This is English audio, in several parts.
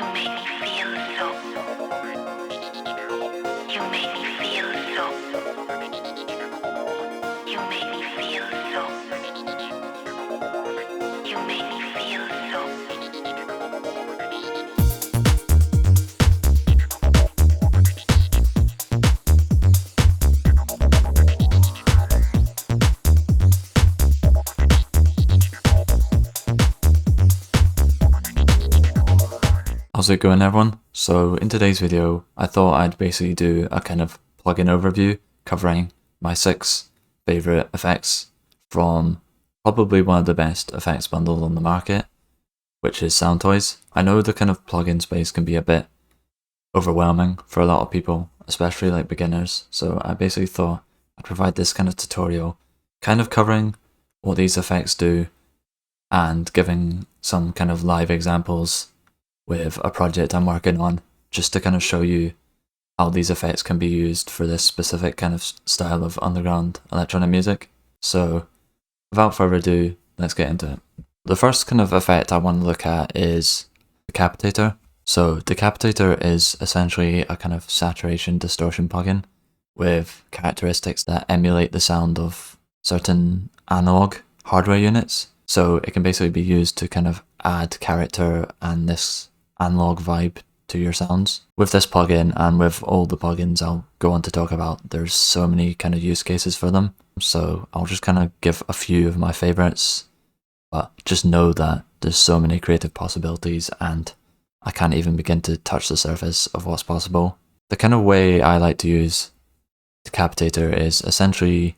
You make me feel so. You make me feel so. You make me feel so. You make me feel so. How's it going, everyone? So in today's video, I thought I'd basically do a kind of plugin overview covering my 6 favorite effects from probably one of the best effects bundles on the market, which is Soundtoys. I know the kind of plugin space can be a bit overwhelming for a lot of people, especially like beginners. So I basically thought I'd provide this kind of tutorial, kind of covering what these effects do and giving some kind of live examples with a project I'm working on, just to kind of show you how these effects can be used for this specific kind of style of underground electronic music. So without further ado, let's get into it. The first kind of effect I want to look at is Decapitator. So Decapitator is essentially a kind of saturation distortion plugin with characteristics that emulate the sound of certain analog hardware units. So it can basically be used to kind of add character and this analog vibe to your sounds. With this plugin and with all the plugins I'll go on to talk about, there's so many kind of use cases for them. So I'll just kind of give a few of my favorites, but just know that there's so many creative possibilities and I can't even begin to touch the surface of what's possible. The kind of way I like to use Decapitator is essentially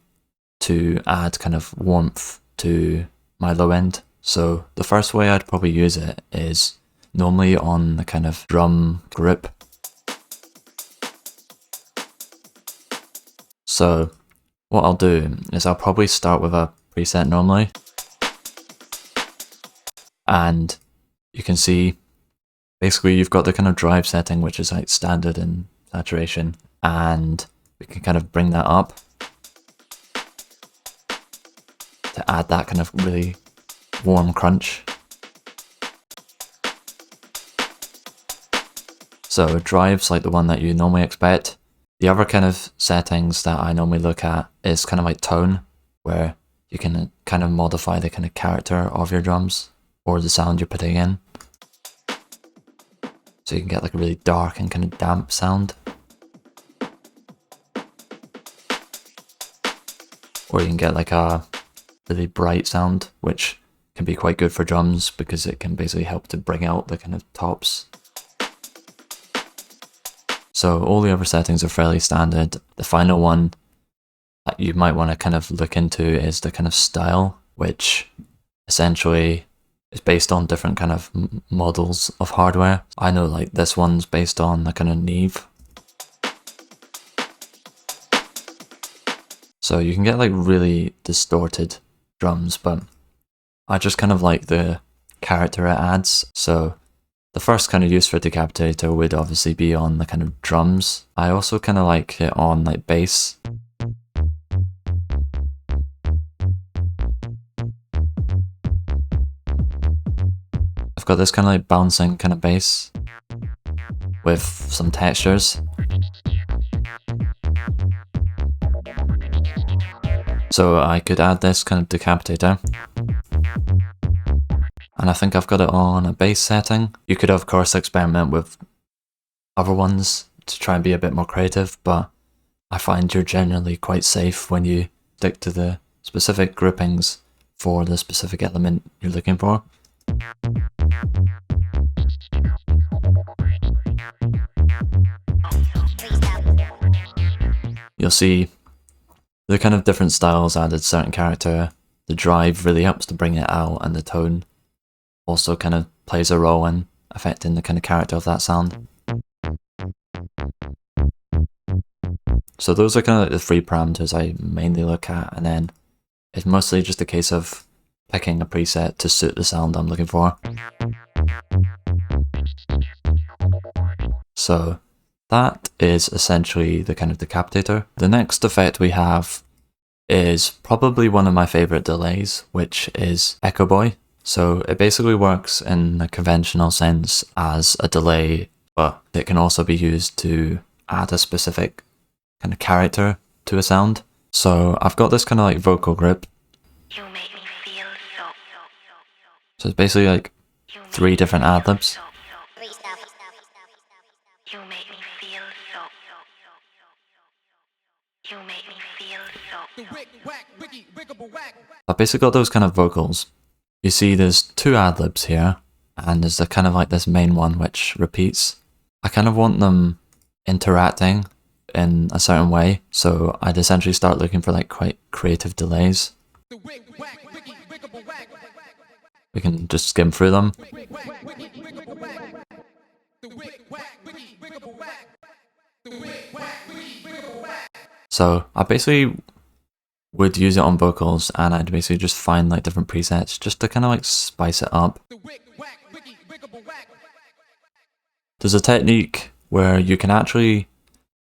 to add kind of warmth to my low end. So the first way I'd probably use it is normally on the kind of drum grip. So what I'll do is I'll probably start with a preset normally, and you can see basically you've got the kind of drive setting, which is like standard and saturation, and we can kind of bring that up to add that kind of really warm crunch. So drive's like the one that you normally expect. The other kind of settings that I normally look at is kind of like tone, where you can kind of modify the kind of character of your drums or the sound you're putting in. So you can get like a really dark and kind of damp sound. Or you can get like a really bright sound, which can be quite good for drums because it can basically help to bring out the kind of tops. So all the other settings are fairly standard. The final one that you might want to kind of look into is the kind of style, which essentially is based on different kind of models of hardware. I know like this one's based on the kind of Neve. So you can get like really distorted drums, but I just kind of like the character it adds. So the first kind of use for Decapitator would obviously be on the kind of drums. I also kind of like it on like bass. I've got this kind of like bouncing kind of bass with some textures. So I could add this kind of Decapitator. And I think I've got it on a bass setting. You could of course experiment with other ones to try and be a bit more creative, but I find you're generally quite safe when you stick to the specific groupings for the specific element you're looking for. You'll see the kind of different styles added certain character. The drive really helps to bring it out, and the tone also kind of plays a role in affecting the kind of character of that sound. So those are kind of like the 3 parameters I mainly look at, and then it's mostly just a case of picking a preset to suit the sound I'm looking for. So that is essentially the kind of Decapitator. The next effect we have is probably one of my favorite delays, which is Echoboy. So it basically works in the conventional sense as a delay, but it can also be used to add a specific kind of character to a sound. So I've got this kind of like vocal grip. You make me feel so. So it's basically like You make 3 me different feel ad-libs. so. You make me feel so. You make me feel so. I've basically got those kind of vocals. You see there's 2 ad-libs here, and there's a kind of like this main one which repeats. I kind of want them interacting in a certain way, so I'd essentially start looking for like quite creative delays. We can just skim through them. So I basically would use it on vocals, and I'd basically just find like different presets just to kind of like spice it up. There's a technique where you can actually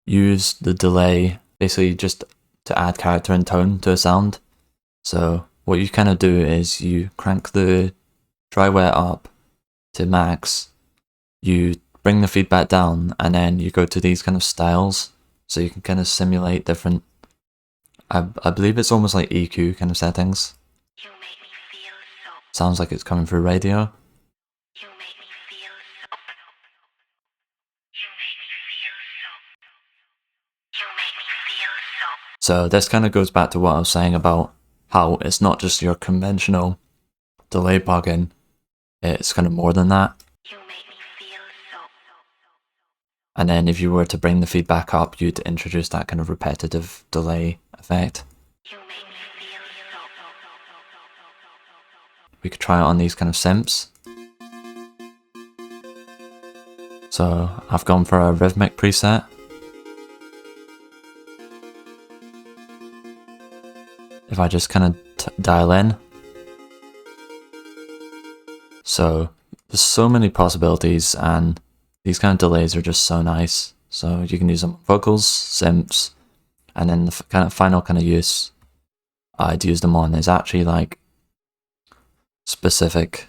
use the delay basically just to add character and tone to a sound. So what you kind of do is you crank the dry wet up to max, you bring the feedback down, and then you go to these kind of styles, so you can kind of simulate different, I believe it's almost like EQ kind of settings. You make me feel so. Sounds like it's coming through radio. You make me feel so. You make me feel so. You make me feel so. So this kind of goes back to what I was saying about how it's not just your conventional delay plugin, it's kind of more than that. You make me feel so. And then if you were to bring the feedback up, you'd introduce that kind of repetitive delay effect. You make me feel so. We could try it on these kind of synths. So I've gone for a rhythmic preset. If I just kind of dial in. So there's so many possibilities, and these kind of delays are just so nice. So you can use them on vocals, synths, and then the kind of final kind of use I'd use them on is actually like specific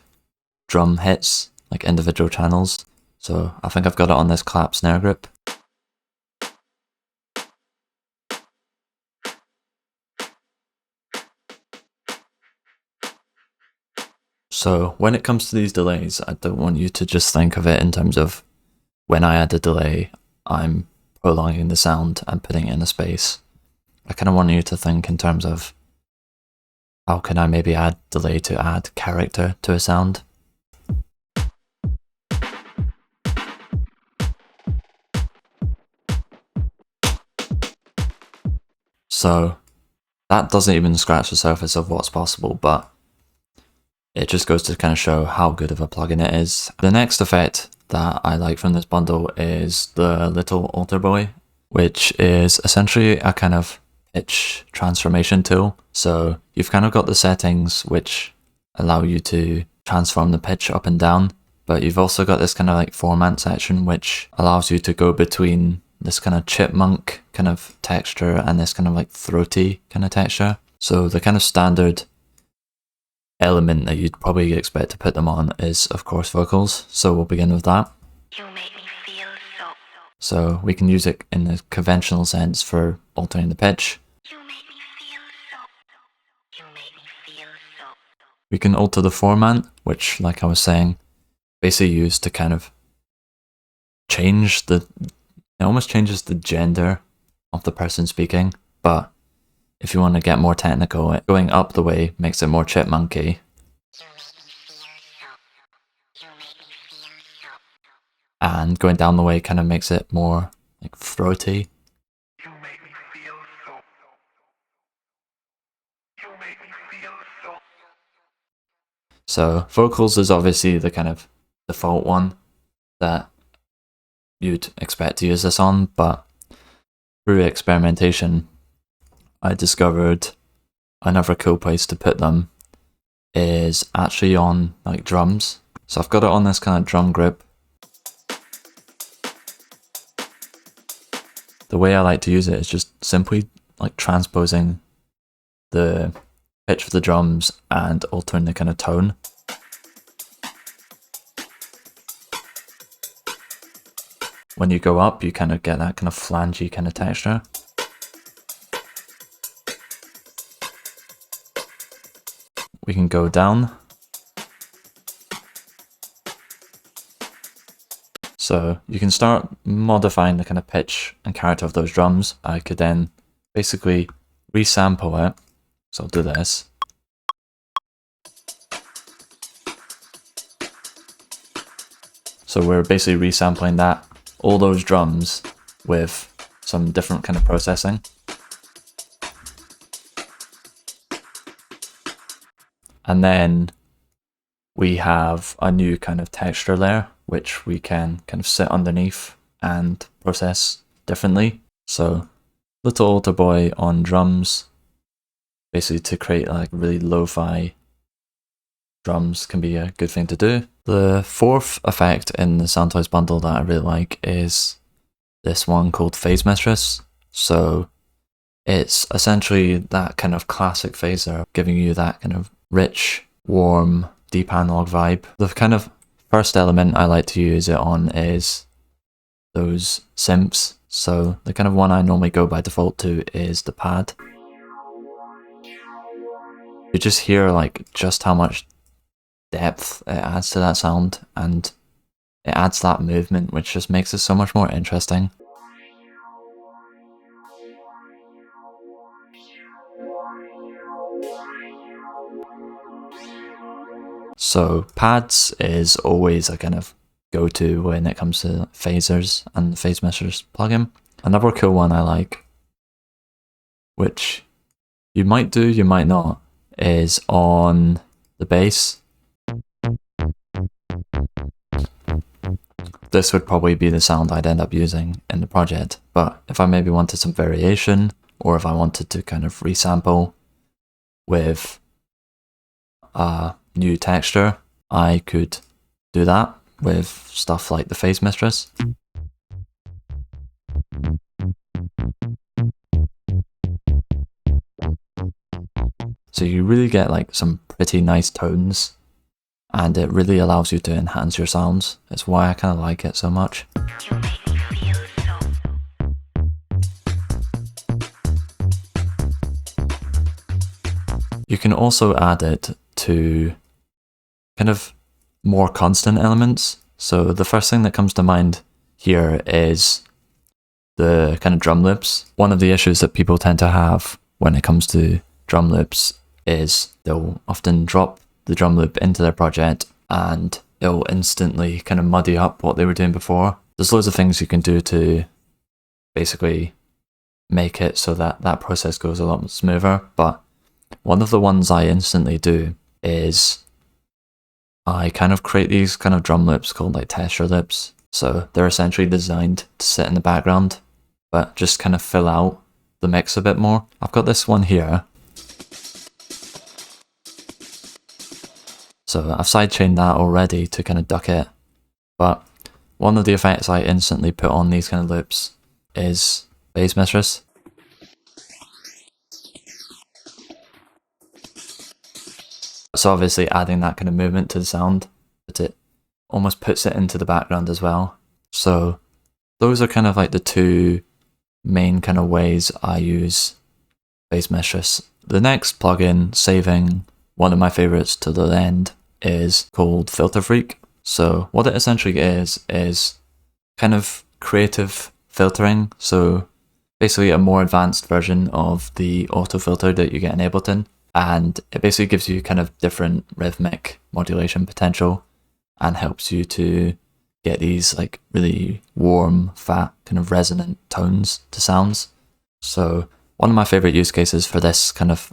drum hits, like individual channels. So I think I've got it on this clap snare grip. So when it comes to these delays, I don't want you to just think of it in terms of when I add a delay, I'm prolonging the sound and putting it in a space. I kind of want you to think in terms of how can I maybe add delay to add character to a sound. So that doesn't even scratch the surface of what's possible, but it just goes to kind of show how good of a plugin it is. The next effect that I like from this bundle is the LittleAlterboy, which is essentially a kind of pitch transformation tool. So you've kind of got the settings which allow you to transform the pitch up and down, but you've also got this kind of like format section which allows you to go between this kind of chipmunk kind of texture and this kind of like throaty kind of texture. So the kind of standard element that you'd probably expect to put them on is of course vocals, so we'll begin with that. You make me feel so. So we can use it in the conventional sense for altering the pitch. You make me feel so. You make me feel so. We can alter the format, which like I was saying, basically used to kind of change it almost changes the gender of the person speaking, but if you want to get more technical, going up the way makes it more chipmunky. And going down the way kind of makes it more like throaty. You make me feel so. You make me feel so. So vocals is obviously the kind of default one that you'd expect to use this on, but through experimentation, I discovered another cool place to put them is actually on like drums. So I've got it on this kind of drum grip. The way I like to use it is just simply like transposing the pitch of the drums and altering the kind of tone. when you go up, you kind of get that kind of flangey kind of texture. We can go down. So you can start modifying the kind of pitch and character of those drums. I could then basically resample it. So I'll do this. So we're basically resampling that, all those drums with some different kind of processing. And then we have a new kind of texture layer, which we can kind of sit underneath and process differently. So LittleAlterboy on drums, basically to create like really lo-fi drums can be a good thing to do. The fourth effect in the Soundtoys bundle that I really like is this one called PhaseMistress. So it's essentially that kind of classic phaser, giving you that kind of rich, warm, deep analog vibe. The kind of first element I like to use it on is those synths. So the kind of one I normally go by default to is the pad. You just hear like just how much depth it adds to that sound, and it adds that movement, which just makes it so much more interesting. So pads is always a kind of go-to when it comes to phasers and the PhaseMistress plugin. Another cool one I like, which you might do, you might not, is on the bass. This would probably be the sound I'd end up using in the project, but if I maybe wanted some variation, or if I wanted to kind of resample with a new texture, I could do that with stuff like the PhaseMistress. So you really get like some pretty nice tones, and it really allows you to enhance your sounds. It's why I kind of like it so much. You make me feel so. You can also add it to kind of more constant elements. So the first thing that comes to mind here is the kind of drum loops. One of the issues that people tend to have when it comes to drum loops is they'll often drop the drum loop into their project and it'll instantly kind of muddy up what they were doing before. There's loads of things you can do to basically make it so that that process goes a lot smoother, but one of the ones I instantly do is I kind of create these kind of drum loops called like texture loops. So they're essentially designed to sit in the background, but just kind of fill out the mix a bit more. I've got this one here. So I've sidechained that already to kind of duck it. But one of the effects I instantly put on these kind of loops is PhaseMistress. So obviously adding that kind of movement to the sound, but it almost puts it into the background as well. So those are kind of like the two main kind of ways I use PhaseMistress. The next plugin, saving one of my favorites to the end, is called Filterfreak. So what it essentially is kind of creative filtering. So basically a more advanced version of the auto filter that you get in Ableton. And it basically gives you kind of different rhythmic modulation potential and helps you to get these like really warm, fat, kind of resonant tones to sounds. So one of my favorite use cases for this kind of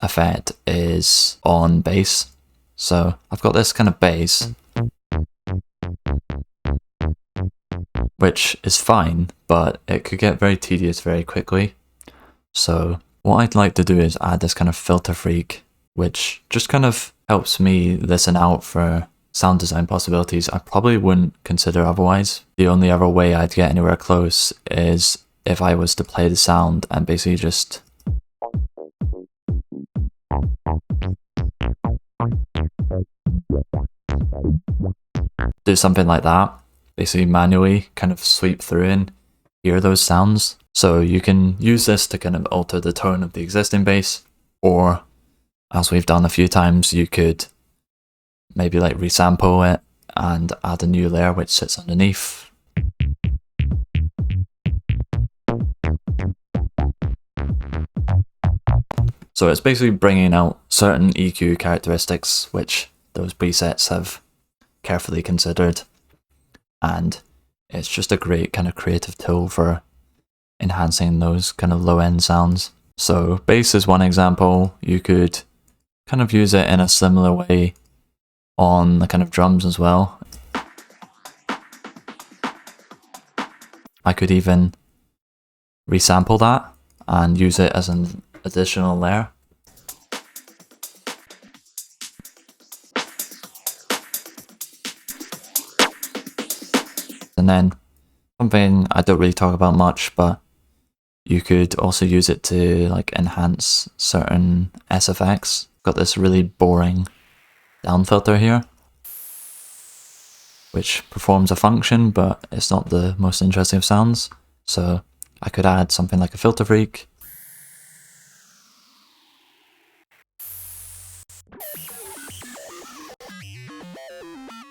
effect is on bass. So I've got this kind of bass, which is fine, but it could get very tedious very quickly. So what I'd like to do is add this kind of Filterfreak, which just kind of helps me listen out for sound design possibilities I probably wouldn't consider otherwise. The only other way I'd get anywhere close is if I was to play the sound and basically just do something like that. basically manually kind of sweep through and hear those sounds. So you can use this to kind of alter the tone of the existing bass, or as we've done a few times, you could maybe like resample it and add a new layer which sits underneath. So it's basically bringing out certain EQ characteristics which those presets have carefully considered, and it's just a great kind of creative tool for enhancing those kind of low-end sounds. So bass is one example. You could kind of use it in a similar way on the kind of drums as well. I could even resample that and use it as an additional layer. And then something I don't really talk about much, but you could also use it to like enhance certain SFX. Got this really boring down filter here, which performs a function, but it's not the most interesting of sounds. So I could add something like a Filterfreak.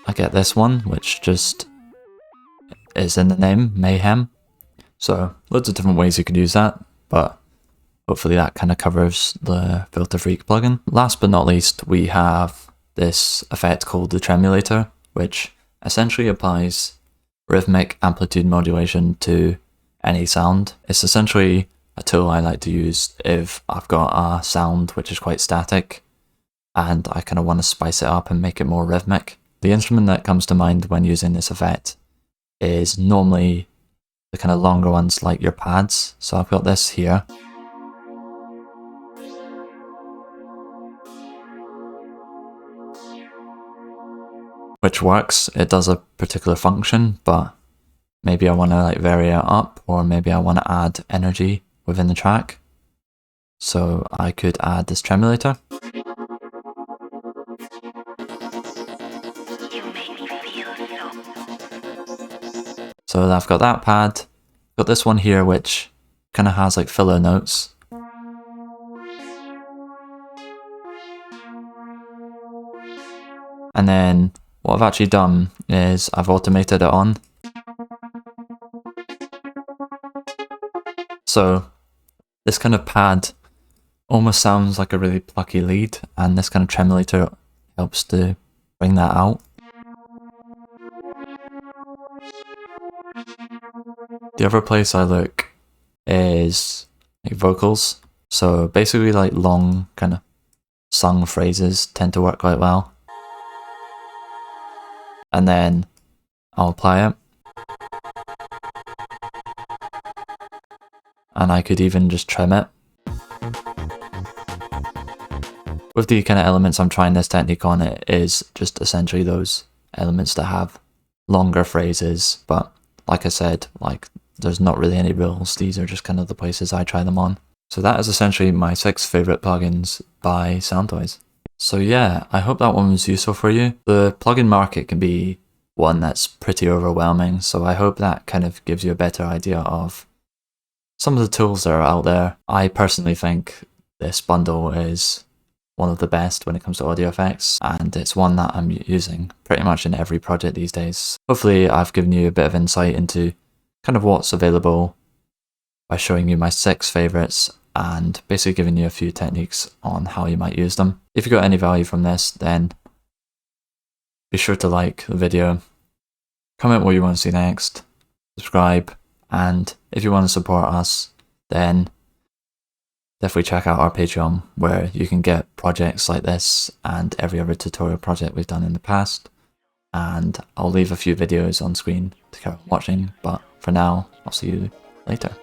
I get this one, which just is in the name, Mayhem. So loads of different ways you could use that, but hopefully that kind of covers the Filterfreak plugin. Last but not least, we have this effect called the Tremolator, which essentially applies rhythmic amplitude modulation to any sound. It's essentially a tool I like to use if I've got a sound which is quite static and I kind of want to spice it up and make it more rhythmic. The instrument that comes to mind when using this effect is normally the kind of longer ones like your pads. So I've got this here. Which works, it does a particular function, but maybe I want to like vary it up, or maybe I want to add energy within the track. So I could add this Tremolator. You make me feel so. So I've got that pad, got this one here which kind of has like filler notes. And then what I've actually done is I've automated it on. So this kind of pad almost sounds like a really plucky lead, and this kind of Tremolator helps to bring that out. The other place I look is like vocals. So basically like long kind of sung phrases tend to work quite well. And then I'll apply it. And I could even just trim it. With the kind of elements I'm trying this technique on, it is just essentially those elements that have longer phrases, but like I said, like there's not really any rules. These are just kind of the places I try them on. So that is essentially my 6 favorite plugins by Soundtoys. So yeah, I hope that one was useful for you. The plugin market can be one that's pretty overwhelming, so I hope that kind of gives you a better idea of some of the tools that are out there. I personally think this bundle is one of the best when it comes to audio effects, and it's one that I'm using pretty much in every project these days. Hopefully I've given you a bit of insight into kind of what's available by showing you my 6 favorites and basically giving you a few techniques on how you might use them. If you got any value from this, then be sure to like the video, comment what you want to see next, subscribe, and if you want to support us, then definitely check out our Patreon, where you can get projects like this and every other tutorial project we've done in the past. And I'll leave a few videos on screen to carry on watching, but for now, I'll see you later.